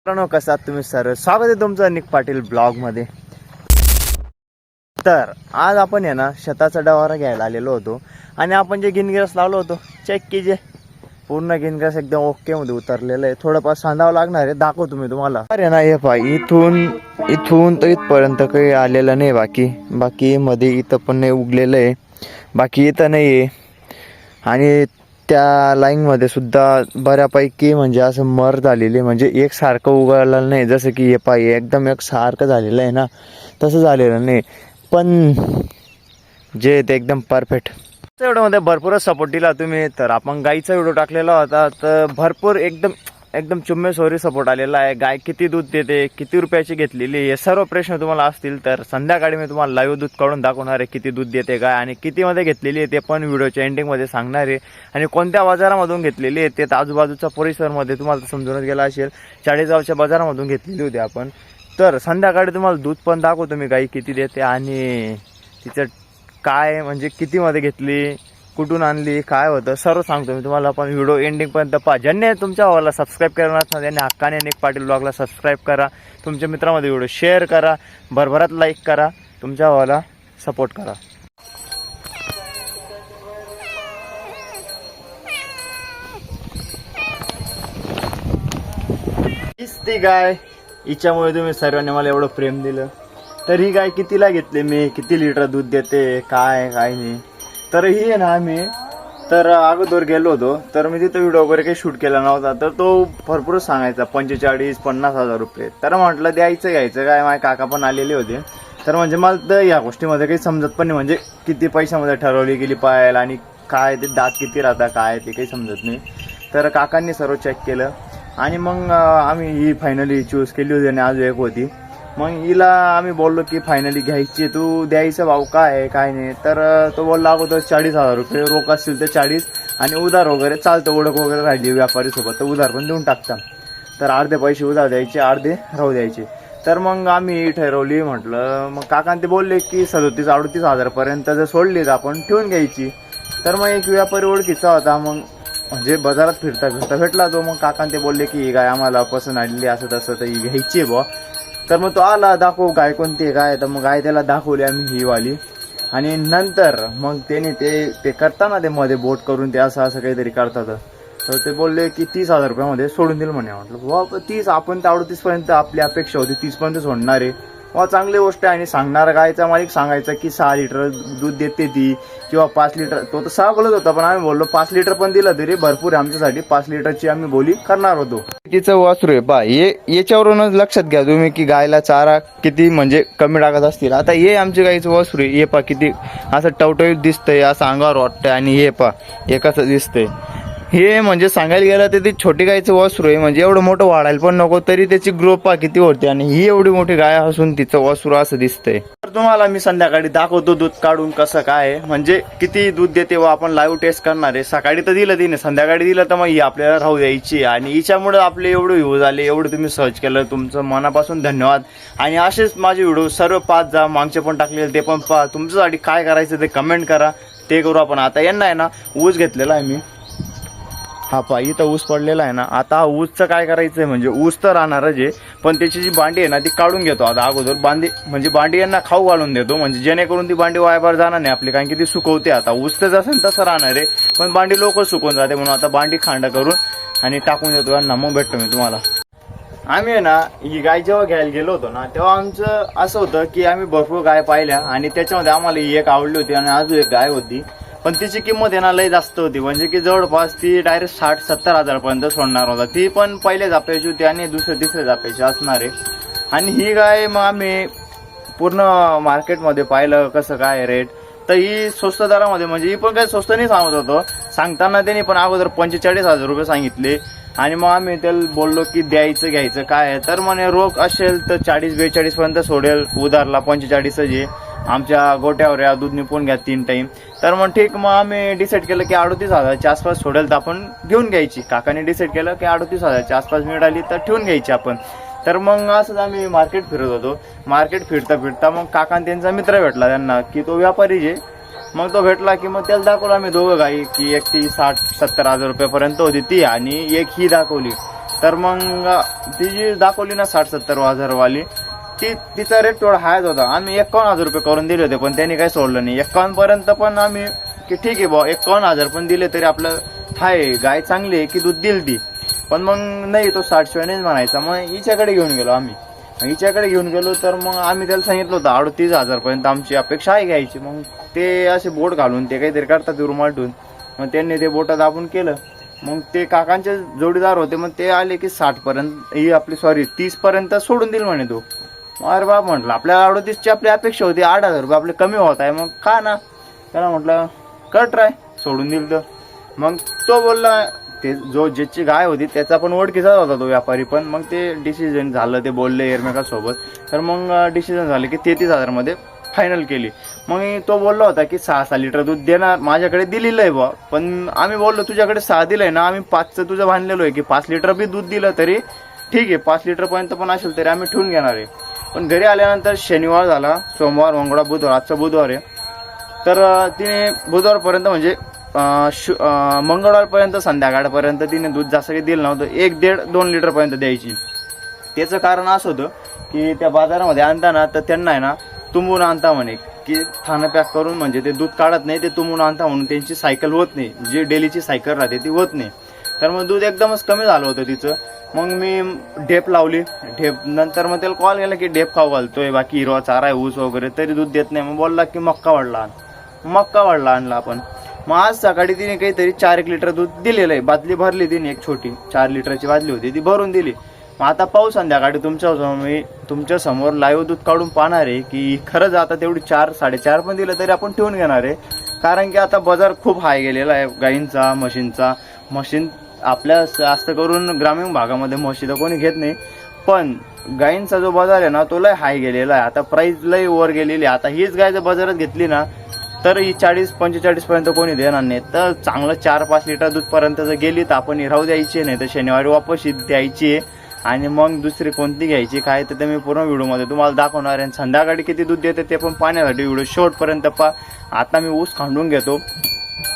मित्रांनो, कसं आहात तुम्ही सर? स्वागत आहे तुमचं निक पाटील ब्लॉग मध्ये. तर आज आपण आहे ना शेताचा डवारा घ्यायला आलेलो होतो आणि आपण जे गिनग्रास लावलो होतो चेक कीजिए. पूर्ण गिनग्रास एकदम ओके मध्ये उतरलेलं आहे. थोडंफार सांधावं लागणार आहे, दाखवतो मी तुम्हाला. अरे ना हे पहा, इथून तर इथपर्यंत काही आलेलं नाही. बाकी मध्ये इथं पण नाही उगलेलं आहे, बाकी इथं नाही आहे. आणि त्या लाईनमध्ये सुद्धा बऱ्यापैकी म्हणजे असं मर झालेली, म्हणजे एकसारखं उगवलेलं नाही. जसं की हे पाय एकदम एकसारखं झालेलं आहे ना, तसं झालेलं नाही. पण जे ते एकदम परफेक्ट. व्हिडिओमध्ये भरपूरच सपोर्ट दिला तुम्ही. तर आपण गाईचा व्हिडिओ टाकलेला होता, तर भरपूर एकदम चुम्मेसोरी सपोर्ट आलेला आहे. गाय किती दूध देते, किती रुपयाची घेतलेली, हे सर्व प्रश्न तुम्हाला असतील तर संध्याकाळी मी तुम्हाला लाईव्ह दूध काढून दाखवणार आहे. किती दूध देते गाय आणि कितीमध्ये घेतलेली आहे ते पण व्हिडिओच्या एंडिंगमध्ये सांगणार आहे. आणि कोणत्या बाजारामधून घेतलेली आहे ते तर आजूबाजूच्या परिसरमध्ये तुम्हाला समजूनच गेला असेल. चाळीसगावच्या बाजारामधून घेतलेली होती आपण. तर संध्याकाळी तुम्हाला दूध पण दाखवतो मी, गाय किती देते आणि तिचं काय म्हणजे कितीमध्ये घेतली, कुठून आणली, काय होतं सर्व सांगतो मी तुम्हाला. पण व्हिडिओ एंडिंगपर्यंत पहा. ज्यांनी तुमच्या भावाला सबस्क्राईब करणार ना त्यांनी हक्काने निक पाटील ब्लॉगला सबस्क्राईब करा. तुमच्या मित्रामध्ये व्हिडिओ शेअर करा, भरभरात लाईक करा, तुमच्या भावाला सपोर्ट करा. ती गाय, हिच्यामुळे तुम्ही सर्वांनी मला एवढं प्रेम दिलं. तर ही गाय कितीला घेतली मी, किती लिटर दूध देते, काय नाही. तर ही आहे ना, आम्ही तर अगोदर गेलो होतो, तर मी तिथं व्हिडिओ वगैरे काही शूट केला नव्हता. तर तो भरपूर सांगायचा 45-50 हजार रुपये. तर म्हटलं घ्यायचं काय, माझे काका पण आलेले होते. तर म्हणजे मला तर या गोष्टीमध्ये काही समजत पण नाही, म्हणजे किती पैशामध्ये ठरवली गेली पाहायला आणि काय ते दात किती राहतात काय ते काही समजत नाही. तर काकांनी सर्व चेक केलं आणि मग आम्ही ही फायनली चूज केली होती. आणि अजून एक होती, मग हिला आम्ही बोललो की फायनली घ्यायची, तू द्यायचं भाऊ काय नाही. तर तो बोलला अगोदर 40,000 रुपये रोख असतील तर 40 आणि उधार वगैरे चालतं, ओळख वगैरे राहिली व्यापारीसोबत तर उधार पण देऊन टाकता. तर अर्धे पैसे उधार द्यायचे, अर्धे राहू द्यायचे. तर मग आम्ही ठरवली. म्हटलं मग काकांनी ते बोलले की 37-38 हजारपर्यंत जर सोडली तर आपण ठेवून घ्यायची. तर मग एक व्यापारी ओळखीचा होता, मग म्हणजे बाजारात फिरता भेटला तो. मग काकांनी ते बोलले की ही गाय आम्हाला पसंत आलेली असं तसं, तर ही घ्यायची आहे बुवा. तर मग तो आला, दाखव गाय कोणती आहे काय. तर मग गाय त्याला दाखवली आम्ही ही वाली. आणि नंतर मग त्याने ते करताना ते मध्ये बोट करून ते असं काहीतरी करतात. तर ते बोलले की 30,000 रुपयामध्ये सोडून दिलं म्हणे. म्हटलं वा 30, आपण तर 38 पर्यंत आपली अपेक्षा होती, 30 पर्यंत सोडणार आहे. वा चांगली गोष्ट आहे. आणि सांगणारा गायचा मालिक सांगायचा की 6 लिटर दूध देते ती किंवा 5 लिटर. तो तर 6 बोलत होता, पण आम्ही बोललो 5 लिटर पण दिलं तरी भरपूर आहे आमच्यासाठी. 5 लिटरची आम्ही बोली करणार होतो. तिचं वासरू आहे पा, याच्यावरूनच लक्षात घ्या तुम्ही की गायला चारा किती म्हणजे कमी टाकत असतील. आता हे आमच्या गाईचं वासरू आहे, हे पा किती असं टवटवीत दिसतंय, असं अंगावर वाटतंय. आणि हे पा हे कसं दिसतंय. हे म्हणजे सांगायला गेलं तर ती छोटी गायचं वासरू आहे, म्हणजे एवढं मोठं वाढायला पण नको तरी त्याची ग्रोथ पा किती होते. आणि ही एवढी मोठी गाय असून तिचं वासरू असं दिसतंय. तर तुम्हाला मी संध्याकाळी दाखवतो दूध काढून कसं काय, म्हणजे किती दूध देते व आपण लाईव्ह टेस्ट करणार आहे. सकाळी तर दिलं तिने, संध्याकाळी दिलं तर मग ही आपल्याला राहू द्यायची. आणि हिच्यामुळे आपले एवढे व्ह्यूज आले, एवढं तुम्ही सर्च केलं, तुमचं मनापासून धन्यवाद. आणि असेच माझे व्हिडिओ सर्व पाच जा, मागचे पण टाकलेले ते पण पहा. तुमच्यासाठी काय करायचं ते कमेंट करा, ते करू आपण. आता यांना आहे ना ऊस घेतलेला आहे मी, हा पा इथं ऊस पडलेला आहे ना. आता हा ऊसचं काय करायचं आहे, म्हणजे ऊस तर राहणारच आहे, पण त्याची जी बांडी आहे ना ती काढून घेतो आता अगोदर. बांडी यांना खाऊ घालून देतो, म्हणजे जेणेकरून ती बांडी वायाबार जाणार नाही आपली, कारण की ती सुकवते. आता ऊस तर जसं तसं राहणार आहे, पण बांडी लवकर सुकवून जाते. म्हणून आता बांडी खांड करून आणि टाकून देतो यांना. मग भेटतो मी तुम्हाला. आम्ही आहे ना ही गाय जेव्हा घ्यायला गेलो होतो ना, तेव्हा आमचं असं होतं की आम्ही भरपूर गाय पाहिल्या आणि त्याच्यामध्ये आम्हाला ही एक आवडली होती आणि अजून एक गाय होती. पण तिची किंमत आहे ना लय जास्त होती, म्हणजे की जवळपास ती डायरेक्ट 60-70 हजारपर्यंत सोडणार होता. ती पण पहिल्या जाप्याची होती आणि दुसऱ्या-तिसऱ्या जाप्याची असणार आहे. आणि ही गाय मग आम्ही पूर्ण मार्केटमध्ये पाहिलं कसं काय रेट, तर ही स्वस्त दरामध्ये, म्हणजे ही पण काही स्वस्त नाही सांगत होतो. सांगताना त्यांनी पण अगोदर 45,000 रुपये सांगितले. आणि मग आम्ही त्याला बोललो की घ्यायचं काय आहे. तर म्हणे रोख असेल तर 40-42 पर्यंत सोडेल, उधारला 45 जे आमच्या गोट्यावर या दूध निपून घ्या 3 टाईम. तर मग ठीक, मग आम्ही डिसाईड केलं की 38,000च्या आसपास सोडेल तर आपण घेऊन घ्यायची. काकाने डिसाईड केलं की 38,000च्या आसपास मिळाली तर ठेवून घ्यायची आपण. तर मग असंच आम्ही मार्केट फिरत होतो. मार्केट फिरता मग काकाने त्यांचा मित्र भेटला त्यांना, की तो व्यापारी जे. मग तो भेटला की मग त्याला दाखवलं आम्ही दोघं गाई, की एक ती 60-70 हजार रुपयापर्यंत होती ती, आणि एक ही दाखवली. तर मग ती जी दाखवली ना 60-70 वाली तिचा रेट थोडा हायच होता. आम्ही 51,000 रुपये करून दिले होते, पण त्यांनी काही सोडलं नाही. 51 पर्यंत पण आम्ही की ठीक आहे बुवा 51,000 पण दिले तरी आपलं हाय गाय चांगली आहे की दूध दिल ती. पण मग नाही, तो 60 शिवाय नाही म्हणायचा. मग हिच्याकडे घेऊन गेलो आम्ही. हिच्याकडे घेऊन गेलो तर मग आम्ही त्याला सांगितलं होतं 38,000 पर्यंत आमची अपेक्षा आहे घ्यायची. मग ते असे बोट घालून ते काहीतरी करतात रुमाल ठेवून, मग त्यांनी ते बोट दाबून केलं. मग ते काकांचे जोडीदार होते, मग ते आले की 60 पर्यंत ही आपली 30 पर्यंत सोडून दिल म्हणे तो. अरे बाप म्हटलं, आपल्याला 38ची आपली अपेक्षा होती, 8,000 रुपये आपले कमी होत आहे, मग का ना. त्याला म्हटलं कर ट्राय, सोडून दिल. तर मग तो बोलला, ते ज्याची गाय होती त्याचा पण ओळखीचाच होता तो व्यापारी पण. मग ते डिसिजन झालं, ते बोलले एकमेकांसोबत. तर मग डिसिजन झालं की 33,000 मध्ये फायनल केली. मग तो बोलला होता की 6 लिटर दूध देणार, माझ्याकडे दिलेलं आहे बा. पण आम्ही बोललो तुझ्याकडे 6 दिलंय ना, आम्ही 5चं तुझं बांधलेलो आहे की 5 लिटर बी दूध दिलं तरी ठीक आहे, 5 लिटर पर्यंत पण असेल तरी आम्ही ठेवून घेणार आहे. पण घरी आल्यानंतर शनिवार झाला, सोमवार, मंगळवार, बुधवार, आजचा बुधवार आहे. तर तिने बुधवारपर्यंत म्हणजे मंगळवारपर्यंत संध्याकाळपर्यंत तिने दूध जास्त काही दिलं नव्हतं. 1-1.5-2 लिटर पर्यंत द्यायची. त्याचं कारण असं होतं की त्या बाजारामध्ये आणताना तर त्यांना आहे ना तुंबून आणता म्हणे, की थानं पॅक करून, म्हणजे ते दूध काढत नाही, ते तुंबून आणता म्हणून त्यांची सायकल होत नाही, जी डेलीची सायकल राहते ती होत नाही. तर मग दूध एकदमच कमी झालं होतं तिचं. मग मी ढेप लावली. नंतर मग त्याला कॉल केला की ढेप खाऊ घालतोय, बाकी हिरवा चारा आहे, ऊस वगैरे, तरी दूध देत नाही. मग बोलला की मक्का वाढला आणला आपण. मग आज सकाळी तिने काहीतरी 4-1 लिटर दूध दिलेलं आहे. बादली भरली तिने, एक छोटी 4 लिटरची बादली होती, ती भरून दिली. मग आता पाऊस संध्याकाळी मी तुमच्या समोर लाईव्ह दूध काढून पाहणार आहे की खरंच आता तेवढी 4-4.5 पण दिलं तरी आपण ठेवून घेणार आहे. कारण की आता बाजार खूप हाय गेलेला आहे गाईंचा, मशीन आपल्या जास्त करून ग्रामीण भागामध्ये म्हशी तर कोणी घेत नाही, पण गाईंचा जो बाजार आहे ना तो लय हाय गेलेला आहे. आता प्राइस लय वर गेलेली आहे. आता हीच गाय जर बाजारात घेतली ना तर ही 40-45 पर्यंत कोणी देणार नाही. तर चांगलं 4-5 लिटर दूध पर्यंत जर गेली तर आपण राहू द्यायची, नाही तर शनिवारी वापस द्यायची आहे. आणि मग दुसरी कोणती घ्यायची काय तर मी पूर्ण व्हिडिओमध्ये तुम्हाला दाखवणार आहे. संध्याकाळी किती दूध देते ते पण पाहण्यासाठी व्हिडिओ शेवटपर्यंत पहा. आता मी ऊस खांडून घेतो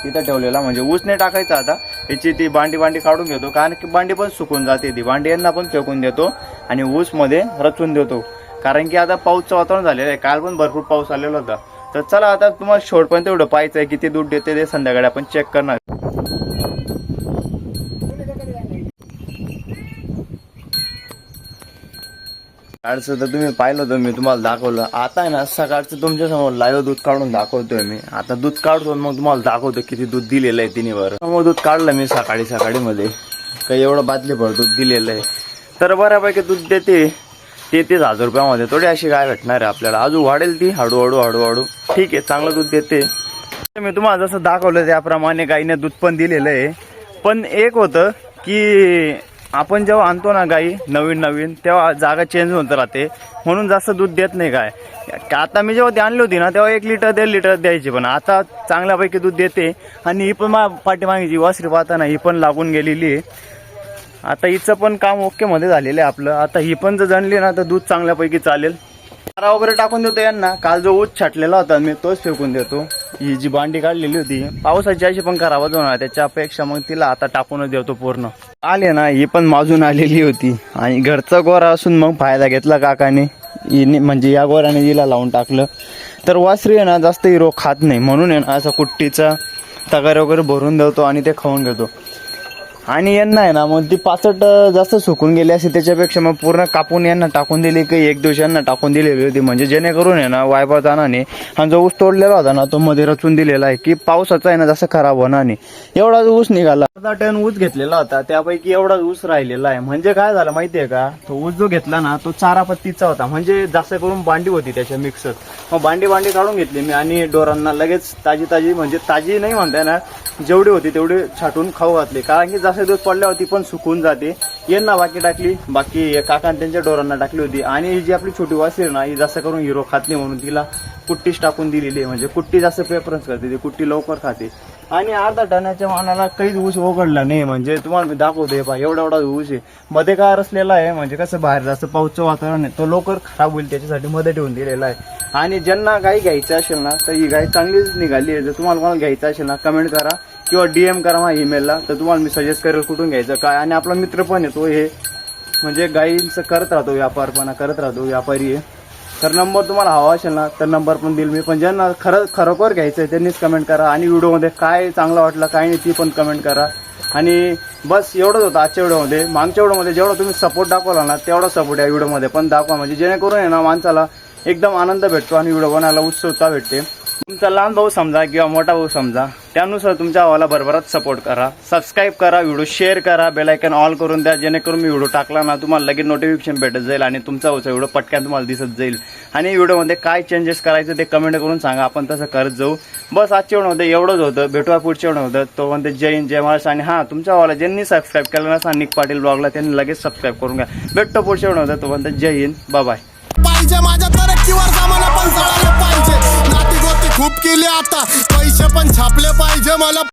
तिथं ठेवलेला, म्हणजे ऊस नाही टाकायचा आता, याची ती बांडी काढून घेतो, कारण की बांडी पण सुकून जाते. ती बांडी यांना पण फेकून देतो आणि ऊसमध्ये रचून देतो, कारण की आता पाऊसचं वातावरण झालेलं आहे. काल पण भरपूर पाऊस आलेला होता. तर चला आता तुम्हाला शेवटपर्यंत एवढं पाहायचं आहे किती दूध देते ते संध्याकाळी आपण चेक करणार. सकाळचं तर तुम्ही पाहिलं होतं, मी तुम्हाला दाखवलं. आता आहे ना सकाळचं तुमच्यासमोर लाईव्ह दूध काढून दाखवतोय मी. आता दूध काढतो मग तुम्हाला दाखवतो किती दूध दिलेलं आहे तिने. बरं मग दूध काढलं मी सकाळी मध्ये काही एवढं बादली भर दूध दिलेलं आहे. तर बऱ्यापैकी दूध देते 33,000 रुपयामध्ये. थोडी अशी गाय भेटणार आहे आपल्याला, अजून वाढेल ती हळूहळू. ठीक आहे, चांगलं दूध देते. मी तुम्हाला जसं दाखवलं त्याप्रमाणे गाईने दूध पण दिलेलं आहे. पण एक होतं की आपण जेव्हा आणतो ना गाई नवीन तेव्हा जागा चेंज होत राहते, म्हणून जास्त दूध देत नाही गाय. आता मी जेव्हा ती आणली होती ना तेव्हा 1 लिटर 1.5 लिटर द्यायची, पण आता चांगल्यापैकी दूध देते. आणि ही पण पाठीमागेची वासरी पाहताना ही पण लागून गेलेली आहे. आता हिचं पण काम ओके मध्ये झालेलं आहे आपलं. आता ही पण जर जणली ना तर दूध चांगल्यापैकी चालेल. चारा वगैरे टाकून देतो यांना. काल जो ऊस छाटलेला होता मी तोच फेकून देतो. ही जी बांडी काढलेली होती पावसाची अशी पण खराबच होणार, त्याच्यापेक्षा मग तिला आता टाकूनच देतो पूर्ण. आले ना ही पण माजून आलेली होती आणि घरचा गोरा असून मग फायदा घेतला काकाने. हिने म्हणजे या गोऱ्याने हिला लावून टाकलं. तर वासरी आहे ना जास्त हिरो खात नाही, म्हणून आहे ना असा कुट्टीचा तगार वगैरे भरून देतो आणि ते खाऊन घेतो. आणि यांना आहे ना मग ती पाचट जास्त सुकून गेली असे, त्याच्यापेक्षा मग पूर्ण कापून यांना टाकून दिली की एक दिवशी यांना टाकून दिलेली होती, म्हणजे जेणेकरून आहे ना वायबा जाणाने हा जो ऊस तोडलेला होता ना तो मध्ये रचून दिलेला आहे की पावसाचा आहे ना जास्त खराब होणार नाही. एवढा ऊस निघाला, 10 टन ऊस घेतलेला होता त्यापैकी एवढा ऊस राहिलेला आहे. म्हणजे काय झालं माहितीये का, तो ऊस जो घेतला ना तो चारा पत्तीचा होता, म्हणजे जास्त करून बांडी होती त्याच्या मिक्सर. मग बांडी काढून घेतली मी आणि डोरांना लगेच ताजी म्हणजे ताजी नाही म्हणता येणार, जेवढी होती तेवढी छाटून खाऊ घातली, कारण की जास्त दिवस पडल्यावरती पण सुकून जाते. यांना बाकी टाकली, बाकी काकांनी त्यांच्या डोरांना टाकली होती. आणि ही जी आपली छोटी वासरी ना ही जास्त करून हिरो खात नाही म्हणून तिला कुट्टीच टाकून दिलेली आहे. म्हणजे कुट्टी जास्त प्रेफरन्स करते, ती कुट्टी लवकर खाते. आणि अर्धा टनाच्या मानाला काहीच ऊस उघडला नाही, म्हणजे तुम्हाला मी दाखवतोय पहा एवढा ऊस आहे. मध्ये काय रचलेला आहे, म्हणजे कसं बाहेर जास्त पाऊसचं वातावरण आहे तो लवकर खराब होईल त्याच्यासाठी मध्ये ठेवून दिलेला आहे. आणि ज्यांना गाय घ्यायचं असेल ना तर ही गाय चांगलीच निघाली आहे. जर तुम्हाला कोणाला घ्यायचं असेल ना कमेंट करा किंवा DM करा माझ्या ईमेलला, तर तुम्हाला मी सजेस्ट करेल कुठून घ्यायचं काय. आणि आपला मित्र पण येतो हे, म्हणजे गाईंचं करत राहतो, व्यापारपणा करत राहतो, व्यापारी आहे. तर नंबर तुम्हाला हवा असेल ना तर नंबर पण देईल मी. पण ज्यांना खरोखर घ्यायचं आहे त्यांनीच कमेंट करा. आणि व्हिडिओमध्ये काय चांगलं वाटलं काय नाही ती पण कमेंट करा. आणि बस एवढंच होतं आजच्या व्हिडिओमध्ये. मागच्या व्हिडिओमध्ये जेवढा तुम्ही सपोर्ट दाखवला ना तेवढा सपोर्ट या व्हिडिओमध्ये पण दाखवा, म्हणजे जेणेकरून आहे ना माणसाला एकदम आनंद भेटतो आणि व्हिडिओ बनायला उत्सुकता भेटते. तुमचा लहान भाऊ समजा किंवा मोठा भाऊ समजा, त्यानुसार तुमच्या भावाला भरभरात सपोर्ट करा. सबस्क्राईब करा, व्हिडिओ शेअर करा, बेल आयकॉन ऑल करून द्या, जेणेकरून मी व्हिडिओ टाकला ना तुम्हाला लगेच नोटिफिकेशन भेटत जाईल आणि तुमचा भाऊचा व्हिडिओ पटकन तुम्हाला दिसत जाईल. आणि व्हिडिओमध्ये काय चेंजेस करायचं ते कमेंट करून सांगा, आपण तसं करत जाऊ. बस आजच्या व्हिडिओमध्ये एवढंच होतं. भेटूया पुढच्या व्हिडिओमध्ये. तो म्हणते जय हिंद जय महाराष्ट्र. आणि हां, तुमच्या भावाला ज्यांनी सबस्क्राईब केलं ना निक पाटील ब्लॉगला त्यांनी लगेच सबस्क्राईब करून घ्या. भेटतो पुढच्या व्हिडिओमध्ये. तो म्हणते जय हिंद, बाय. पाहिजे माझ्या तरक्कीवर सामान पण जळालं पाहिजे. नाती गोती खूप केली आता, पैसे पण छापले पाहिजे मला.